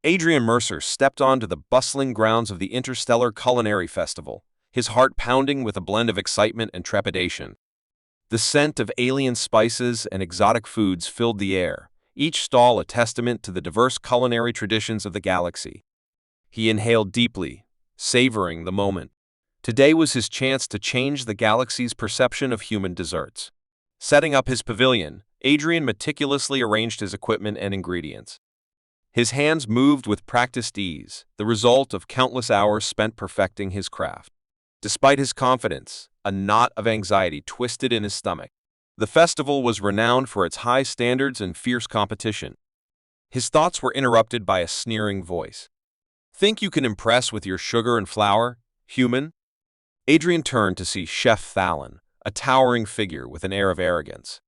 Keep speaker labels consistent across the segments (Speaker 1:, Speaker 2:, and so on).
Speaker 1: Adrian Mercer stepped onto the bustling grounds of the Interstellar Culinary Festival, his heart pounding with a blend of excitement and trepidation. The scent of alien spices and exotic foods filled the air, each stall a testament to the diverse culinary traditions of the galaxy. He inhaled deeply, savoring the moment. Today was his chance to change the galaxy's perception of human desserts. Setting up his pavilion, Adrian meticulously arranged his equipment and ingredients. His hands moved with practiced ease, the result of countless hours spent perfecting his craft. Despite his confidence, a knot of anxiety twisted in his stomach. The festival was renowned for its high standards and fierce competition. His thoughts were interrupted by a sneering voice. "Think you can impress with your sugar and flour, human?" Adrian turned to see Chef Thallon, a towering figure with an air of arrogance.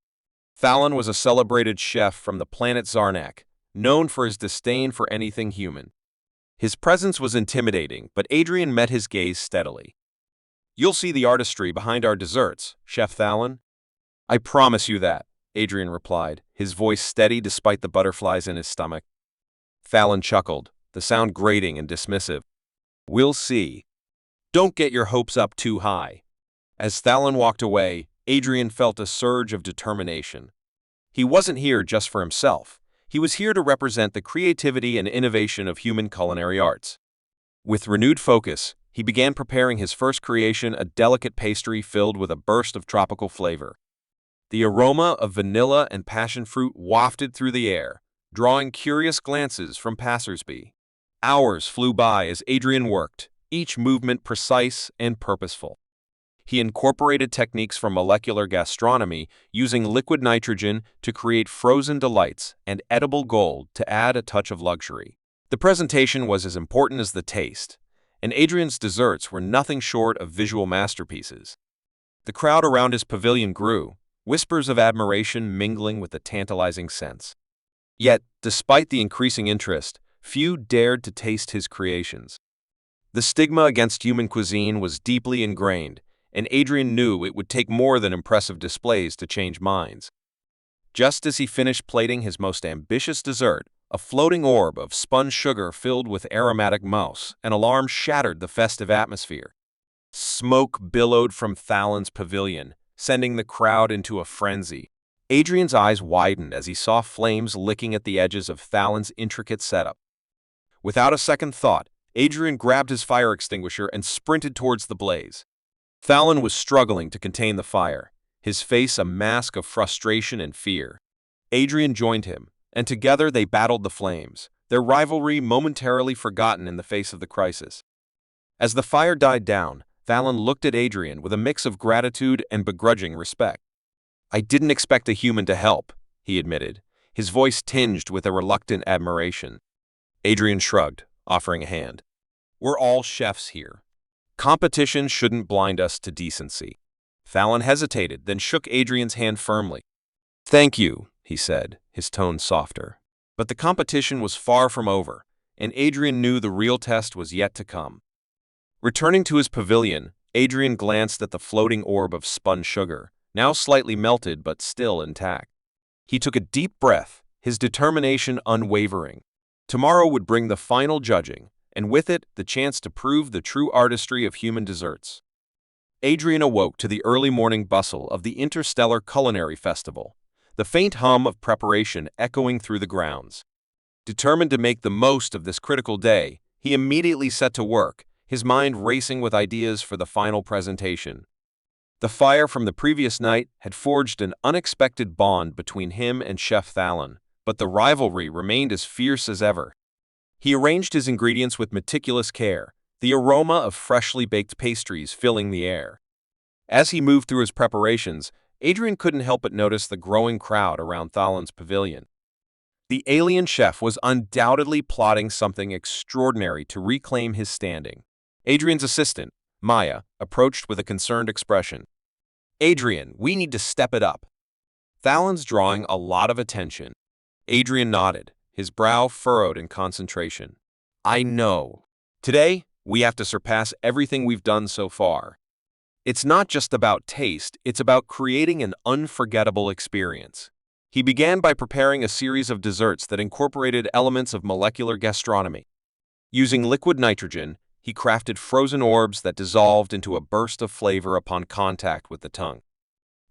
Speaker 1: Thallon was a celebrated chef from the planet Zarnak, known for his disdain for anything human. His presence was intimidating, but Adrian met his gaze steadily. "You'll see the artistry behind our desserts, Chef Thallon." "I promise you that," Adrian replied, his voice steady despite the butterflies in his stomach. Thallon chuckled, the sound grating and dismissive. "We'll see. Don't get your hopes up too high." As Thallon walked away, Adrian felt a surge of determination. He wasn't here just for himself. He was here to represent the creativity and innovation of human culinary arts. With renewed focus, he began preparing his first creation, a delicate pastry filled with a burst of tropical flavor. The aroma of vanilla and passion fruit wafted through the air, drawing curious glances from passersby. Hours flew by as Adrian worked, each movement precise and purposeful. He incorporated techniques from molecular gastronomy, using liquid nitrogen to create frozen delights and edible gold to add a touch of luxury. The presentation was as important as the taste, and Adrian's desserts were nothing short of visual masterpieces. The crowd around his pavilion grew, whispers of admiration mingling with the tantalizing scents. Yet, despite the increasing interest, few dared to taste his creations. The stigma against human cuisine was deeply ingrained, and Adrian knew it would take more than impressive displays to change minds. Just as he finished plating his most ambitious dessert, a floating orb of spun sugar filled with aromatic mousse, an alarm shattered the festive atmosphere. Smoke billowed from Thallon's pavilion, sending the crowd into a frenzy. Adrian's eyes widened as he saw flames licking at the edges of Thallon's intricate setup. Without a second thought, Adrian grabbed his fire extinguisher and sprinted towards the blaze. Thallon was struggling to contain the fire, his face a mask of frustration and fear. Adrian joined him, and together they battled the flames, their rivalry momentarily forgotten in the face of the crisis. As the fire died down, Thallon looked at Adrian with a mix of gratitude and begrudging respect. "I didn't expect a human to help," he admitted, his voice tinged with a reluctant admiration. Adrian shrugged, offering a hand. "We're all chefs here. Competition shouldn't blind us to decency." Thallon hesitated, then shook Adrian's hand firmly. "Thank you," he said, his tone softer. But the competition was far from over, and Adrian knew the real test was yet to come. Returning to his pavilion, Adrian glanced at the floating orb of spun sugar, now slightly melted but still intact. He took a deep breath, his determination unwavering. Tomorrow would bring the final judging, and with it, the chance to prove the true artistry of human desserts. Adrian awoke to the early morning bustle of the Interstellar Culinary Festival, the faint hum of preparation echoing through the grounds. Determined to make the most of this critical day, he immediately set to work, his mind racing with ideas for the final presentation. The fire from the previous night had forged an unexpected bond between him and Chef Thallon, but the rivalry remained as fierce as ever. He arranged his ingredients with meticulous care, the aroma of freshly baked pastries filling the air. As he moved through his preparations, Adrian couldn't help but notice the growing crowd around Thallon's pavilion. The alien chef was undoubtedly plotting something extraordinary to reclaim his standing. Adrian's assistant, Maya, approached with a concerned expression. "Adrian, we need to step it up." Thallon's drawing a lot of attention. Adrian nodded, his brow furrowed in concentration. "I know. Today, we have to surpass everything we've done so far. It's not just about taste, it's about creating an unforgettable experience." He began by preparing a series of desserts that incorporated elements of molecular gastronomy. Using liquid nitrogen, he crafted frozen orbs that dissolved into a burst of flavor upon contact with the tongue.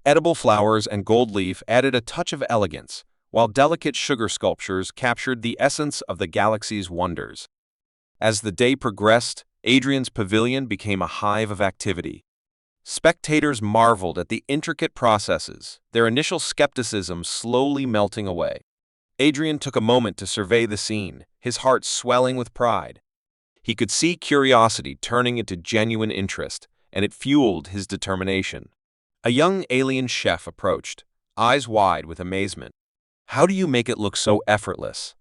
Speaker 1: Edible flowers and gold leaf added a touch of elegance, while delicate sugar sculptures captured the essence of the galaxy's wonders. As the day progressed, Adrian's pavilion became a hive of activity. Spectators marveled at the intricate processes, their initial skepticism slowly melting away. Adrian took a moment to survey the scene, his heart swelling with pride. He could see curiosity turning into genuine interest, and it fueled his determination. A young alien chef approached, eyes wide with amazement. "How do you make it look so effortless?"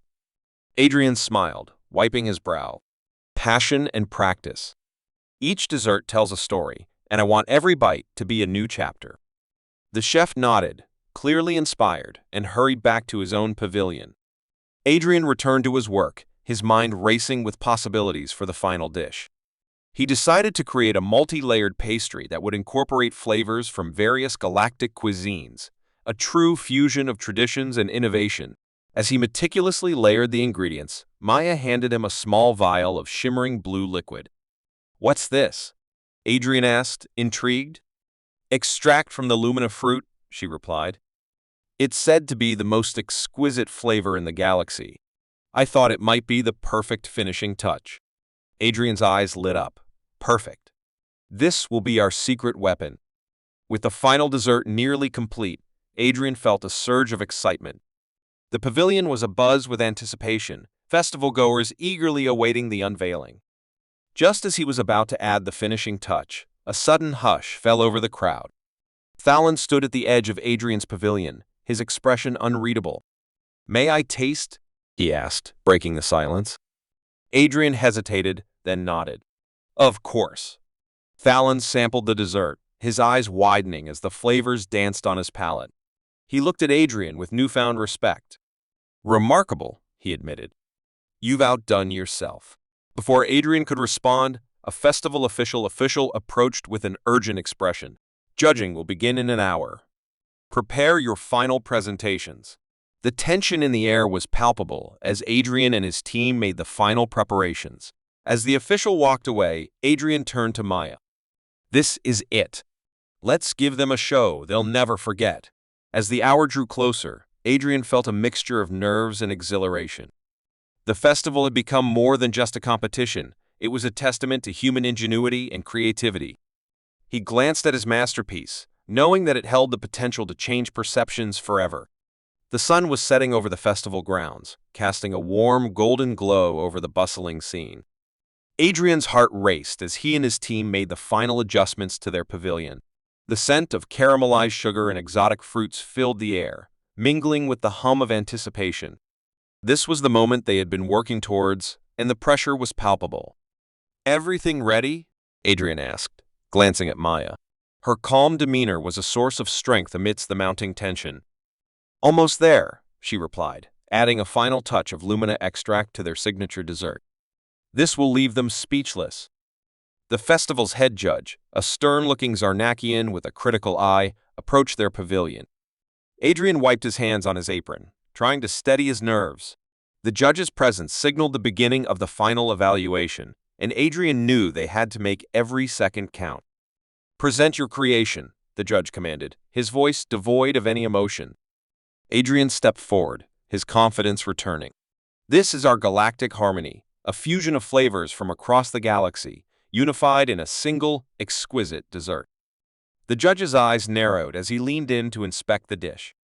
Speaker 1: Adrian smiled, wiping his brow. "Passion and practice. Each dessert tells a story, and I want every bite to be a new chapter." The chef nodded, clearly inspired, and hurried back to his own pavilion. Adrian returned to his work, his mind racing with possibilities for the final dish. He decided to create a multi-layered pastry that would incorporate flavors from various galactic cuisines, a true fusion of traditions and innovation. As he meticulously layered the ingredients, Maya handed him a small vial of shimmering blue liquid. "What's this?" Adrian asked, intrigued. "Extract from the lumina fruit," she replied. "It's said to be the most exquisite flavor in the galaxy. I thought it might be the perfect finishing touch." Adrian's eyes lit up. "Perfect. This will be our secret weapon." With the final dessert nearly complete, Adrian felt a surge of excitement. The pavilion was abuzz with anticipation, festival-goers eagerly awaiting the unveiling. Just as he was about to add the finishing touch, a sudden hush fell over the crowd. Fallon stood at the edge of Adrian's pavilion, his expression unreadable. "May I taste?" he asked, breaking the silence. Adrian hesitated, then nodded. "Of course." Fallon sampled the dessert, his eyes widening as the flavors danced on his palate. He looked at Adrian with newfound respect. "Remarkable," he admitted. "You've outdone yourself." Before Adrian could respond, a festival official approached with an urgent expression. "Judging will begin in an hour. Prepare your final presentations." The tension in the air was palpable as Adrian and his team made the final preparations. As the official walked away, Adrian turned to Maya. "This is it. Let's give them a show they'll never forget." As the hour drew closer, Adrian felt a mixture of nerves and exhilaration. The festival had become more than just a competition. It was a testament to human ingenuity and creativity. He glanced at his masterpiece, knowing that it held the potential to change perceptions forever. The sun was setting over the festival grounds, casting a warm, golden glow over the bustling scene. Adrian's heart raced as he and his team made the final adjustments to their pavilion. The scent of caramelized sugar and exotic fruits filled the air, mingling with the hum of anticipation. This was the moment they had been working towards, and the pressure was palpable. "Everything ready?" Adrian asked, glancing at Maya. Her calm demeanor was a source of strength amidst the mounting tension. "Almost there," she replied, adding a final touch of lumina extract to their signature dessert. "This will leave them speechless." The festival's head judge, a stern-looking Zarnakian with a critical eye, approached their pavilion. Adrian wiped his hands on his apron, trying to steady his nerves. The judge's presence signaled the beginning of the final evaluation, and Adrian knew they had to make every second count. "Present your creation," the judge commanded, his voice devoid of any emotion. Adrian stepped forward, his confidence returning. "This is our galactic harmony, a fusion of flavors from across the galaxy, unified in a single, exquisite dessert." The judge's eyes narrowed as he leaned in to inspect the dish.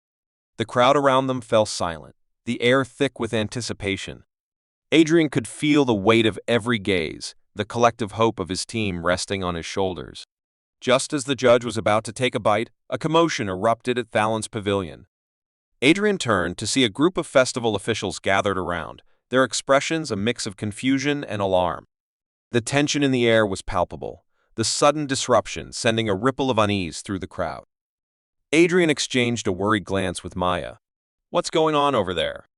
Speaker 1: The crowd around them fell silent, the air thick with anticipation. Adrian could feel the weight of every gaze, the collective hope of his team resting on his shoulders. Just as the judge was about to take a bite, a commotion erupted at Fallon's pavilion. Adrian turned to see a group of festival officials gathered around, their expressions a mix of confusion and alarm. The tension in the air was palpable, the sudden disruption sending a ripple of unease through the crowd. Adrian exchanged a worried glance with Maya. "What's going on over there?"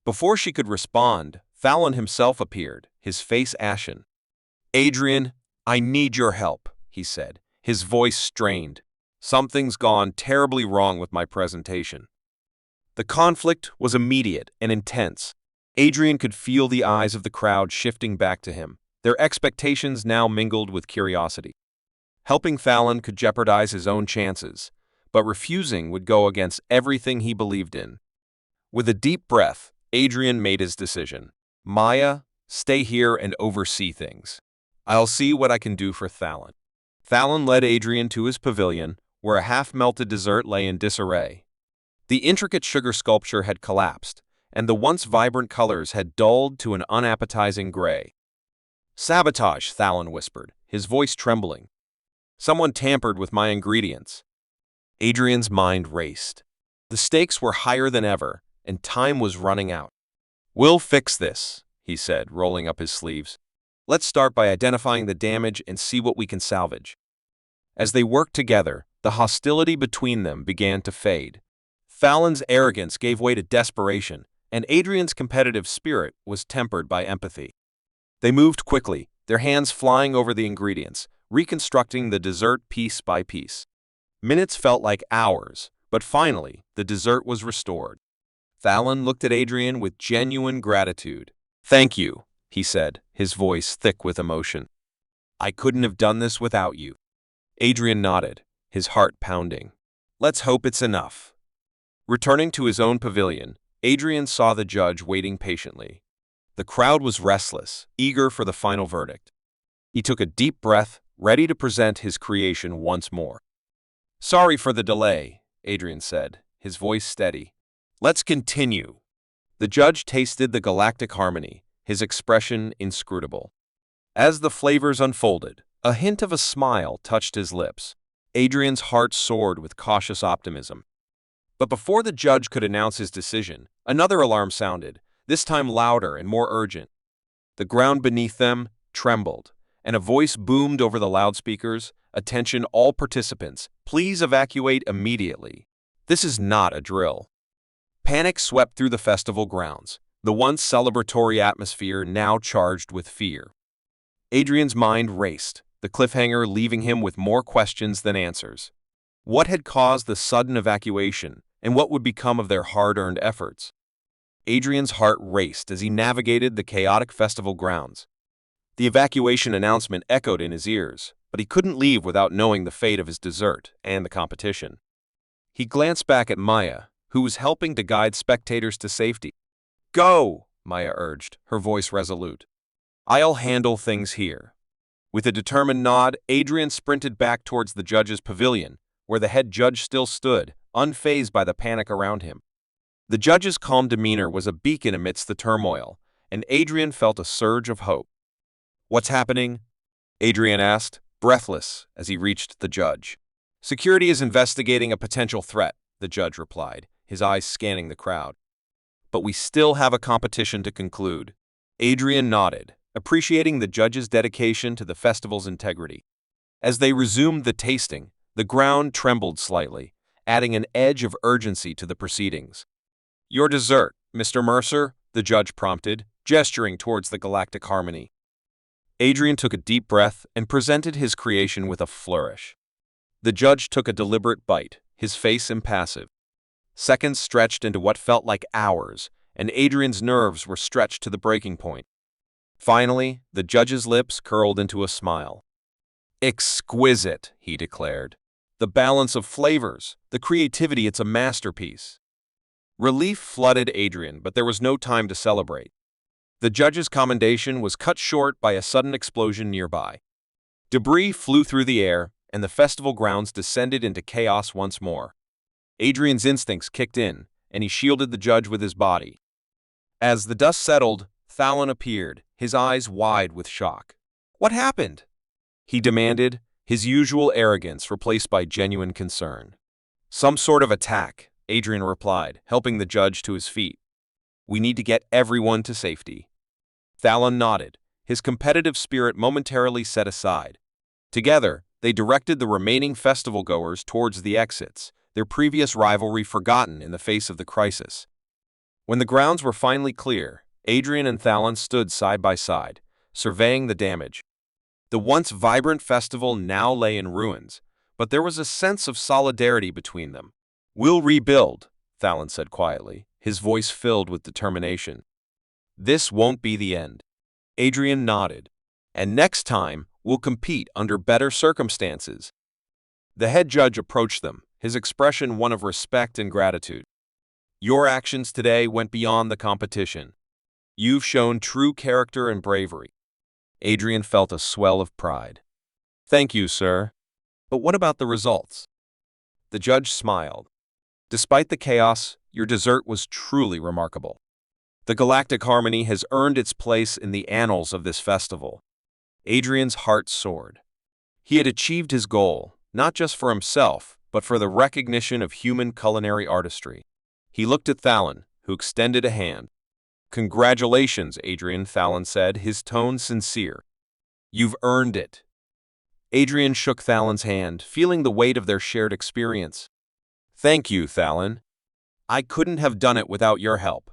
Speaker 1: Before she could respond, Fallon himself appeared, his face ashen. "Adrian, I need your help," he said, his voice strained. "Something's gone terribly wrong with my presentation." The conflict was immediate and intense. Adrian could feel the eyes of the crowd shifting back to him, their expectations now mingled with curiosity. Helping Thallon could jeopardize his own chances, but refusing would go against everything he believed in. With a deep breath, Adrian made his decision. Maya, stay here and oversee things. I'll see what I can do for Thallon. Thallon led Adrian to his pavilion, where a half-melted dessert lay in disarray. The intricate sugar sculpture had collapsed, and the once vibrant colors had dulled to an unappetizing gray. Sabotage, Thallon whispered, his voice trembling. Someone tampered with my ingredients. Adrian's mind raced. The stakes were higher than ever, and time was running out. We'll fix this, he said, rolling up his sleeves. Let's start by identifying the damage and see what we can salvage. As they worked together, the hostility between them began to fade. Thallon's arrogance gave way to desperation, and Adrian's competitive spirit was tempered by empathy. They moved quickly, their hands flying over the ingredients, reconstructing the dessert piece by piece. Minutes felt like hours, but finally, the dessert was restored. Thallon looked at Adrian with genuine gratitude. Thank you, he said, his voice thick with emotion. I couldn't have done this without you. Adrian nodded, his heart pounding. Let's hope it's enough. Returning to his own pavilion, Adrian saw the judge waiting patiently. The crowd was restless, eager for the final verdict. He took a deep breath, ready to present his creation once more. Sorry for the delay, Adrian said, his voice steady. Let's continue. The judge tasted the galactic harmony, his expression inscrutable. As the flavors unfolded, a hint of a smile touched his lips. Adrian's heart soared with cautious optimism. But before the judge could announce his decision, another alarm sounded, this time louder and more urgent. The ground beneath them trembled, and a voice boomed over the loudspeakers, "Attention all participants, please evacuate immediately. This is not a drill." Panic swept through the festival grounds, the once celebratory atmosphere now charged with fear. Adrian's mind raced, the cliffhanger leaving him with more questions than answers. What had caused the sudden evacuation, and what would become of their hard-earned efforts? Adrian's heart raced as he navigated the chaotic festival grounds. The evacuation announcement echoed in his ears, but he couldn't leave without knowing the fate of his dessert and the competition. He glanced back at Maya, who was helping to guide spectators to safety. Go, Maya urged, her voice resolute. I'll handle things here. With a determined nod, Adrian sprinted back towards the judge's pavilion, where the head judge still stood, unfazed by the panic around him. The judge's calm demeanor was a beacon amidst the turmoil, and Adrian felt a surge of hope. What's happening? Adrian asked, breathless, as he reached the judge. Security is investigating a potential threat, the judge replied, his eyes scanning the crowd. But we still have a competition to conclude. Adrian nodded, appreciating the judge's dedication to the festival's integrity. As they resumed the tasting, the ground trembled slightly, adding an edge of urgency to the proceedings. Your dessert, Mr. Mercer, the judge prompted, gesturing towards the galactic harmony. Adrian took a deep breath and presented his creation with a flourish. The judge took a deliberate bite, his face impassive. Seconds stretched into what felt like hours, and Adrian's nerves were stretched to the breaking point. Finally, the judge's lips curled into a smile. Exquisite, he declared. The balance of flavors, the creativity, it's a masterpiece. Relief flooded Adrian, but there was no time to celebrate. The judge's commendation was cut short by a sudden explosion nearby. Debris flew through the air, and the festival grounds descended into chaos once more. Adrian's instincts kicked in, and he shielded the judge with his body. As the dust settled, Thallon appeared, his eyes wide with shock. What happened? He demanded, his usual arrogance replaced by genuine concern. Some sort of attack, Adrian replied, helping the judge to his feet. We need to get everyone to safety. Thallon nodded, his competitive spirit momentarily set aside. Together, they directed the remaining festival-goers towards the exits, their previous rivalry forgotten in the face of the crisis. When the grounds were finally clear, Adrian and Thallon stood side by side, surveying the damage. The once vibrant festival now lay in ruins, but there was a sense of solidarity between them. We'll rebuild, Thalon said quietly, his voice filled with determination. "This won't be the end." Adrian nodded. "And next time, we'll compete under better circumstances." The head judge approached them, his expression one of respect and gratitude. "Your actions today went beyond the competition. You've shown true character and bravery." Adrian felt a swell of pride. "Thank you, sir. But what about the results?" The judge smiled. "Despite the chaos, your dessert was truly remarkable. The galactic harmony has earned its place in the annals of this festival." Adrian's heart soared. He had achieved his goal, not just for himself, but for the recognition of human culinary artistry. He looked at Thalon, who extended a hand. "Congratulations, Adrian," Thalon said, his tone sincere. "You've earned it." Adrian shook Thalon's hand, feeling the weight of their shared experience. "Thank you, Thalon. I couldn't have done it without your help."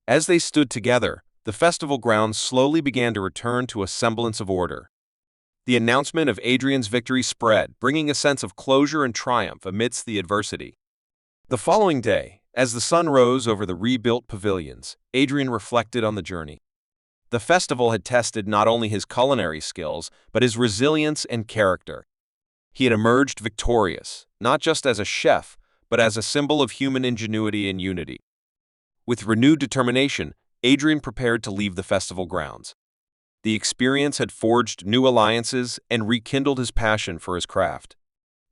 Speaker 1: As they stood together, the festival grounds slowly began to return to a semblance of order. The announcement of Adrian's victory spread, bringing a sense of closure and triumph amidst the adversity. The following day, as the sun rose over the rebuilt pavilions, Adrian reflected on the journey. The festival had tested not only his culinary skills, but his resilience and character. He had emerged victorious, not just as a chef, but as a symbol of human ingenuity and unity. With renewed determination, Adrian prepared to leave the festival grounds. The experience had forged new alliances and rekindled his passion for his craft.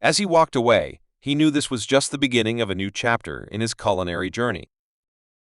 Speaker 1: As he walked away, he knew this was just the beginning of a new chapter in his culinary journey.